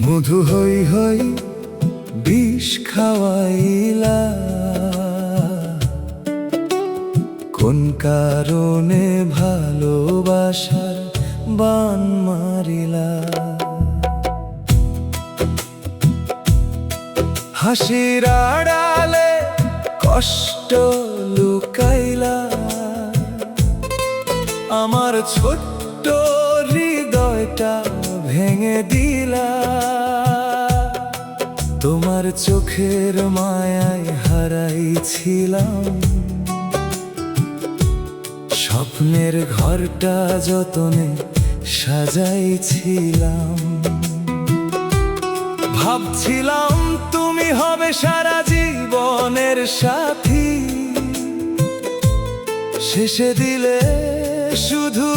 মধু হই হই বিষ খাওয়াইলা, কোন কারণে ভালোবাসার বান মারিলা। হাসির আড়ালে কষ্ট লুকাইলা, আমার ছোট্ট হৃদয়টা ভেঙে দিলা। তোমার চোখের মায়ায় হারাইছিলাম, স্বপ্নের ঘরটা যতনে সাজাইছিলাম। ভাবছিলাম তুমি হবে সারা জীবনের সাথী, শেষে দিলে শুধু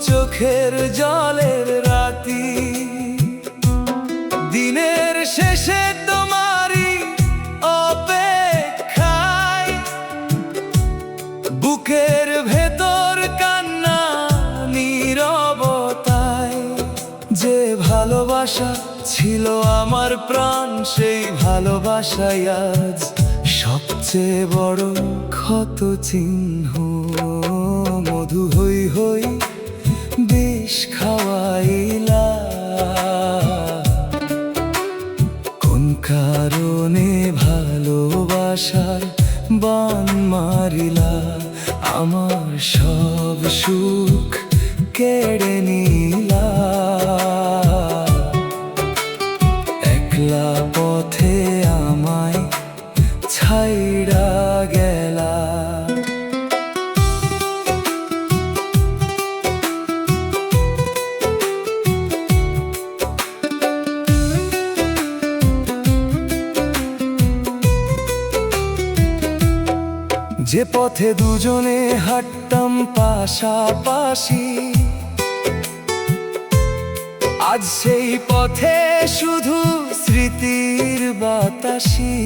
চোখের জলের রাতি। দিনের শেষে তোমারই অপেক্ষায় বুকের ভেতর কান্না নীরবতায়। যে ভালোবাসা ছিল আমার প্রাণ, সেই ভালোবাসায় আজ সবচেয়ে বড় ক্ষত চিহ্ন। মধু হই হই বিষ খাওয়াইলা, কোন কারণে ভালোবাসার বান মারিলা। আমার সব সুখ কেড়ে নিলা, একলা পথে আমায় ছাইড়া গেলা। যে পথে দুজনে হাঁটতাম পাশাপাশি, আজ সেই পথে শুধু স্মৃতির বাতাসি।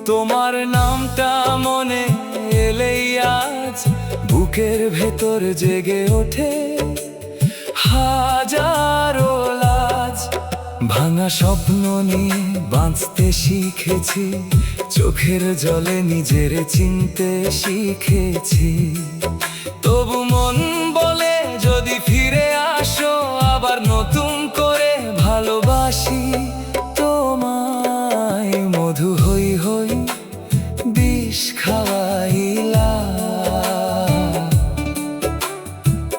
তোমার নামটা মনে এলেই আজ বুকের ভেতর জেগে ওঠে হাজারো লাজ। ভাঙা স্বপ্ন নিয়ে বাঁচতে শিখেছি, চোখের জলে নিজের চিনতে শিখেছি। তবু মন বলে যদি ফিরে আসো, আবার নতুন করে ভালোবাসি তোমায়। মধু হই হই বিষ খাওয়াইলা,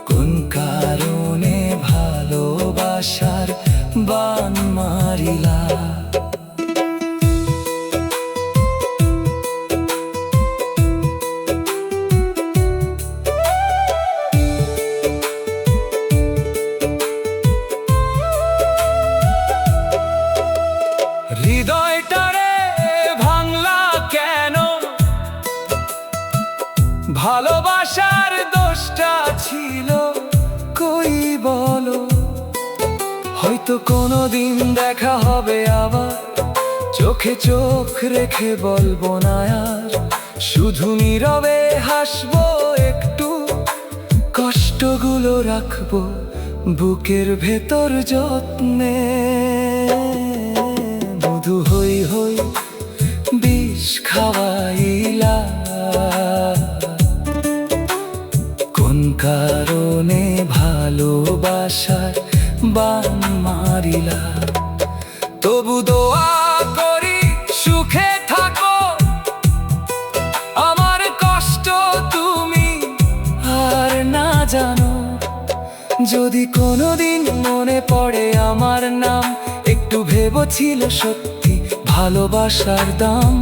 কোন কারণে ভালোবাসার বান মারিলা। হৃদয়টারে ভাঙলা কেন? ভালোবাসার দোষটা ছিল কই বলো? হয়তো কোনোদিন দেখা হবে আবার, চোখে চোখ রেখে বলবো না আর। শুধু নীরবে হাসবো, একটু কষ্টগুলো রাখবো বুকের ভেতর যত্নে। মধু হই হই বিষ খাওয়াইলা, কোন কারণে ভালোবাসার বান মারিলা। তবু দোয়া করি সুখে থাকো, আমার কষ্ট তুমি আর না জানো। যদি কোনোদিন মনে পড়ে আমার নাম, একটু ভেবেছিল সত্যি ভালোবাসার দাম।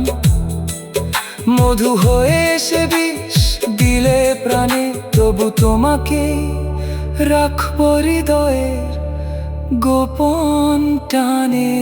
মধু হয়ে এসে বিষ দিলে প্রাণে, তবু তোমাকে রাখবো হৃদয়ের গোপন টানে।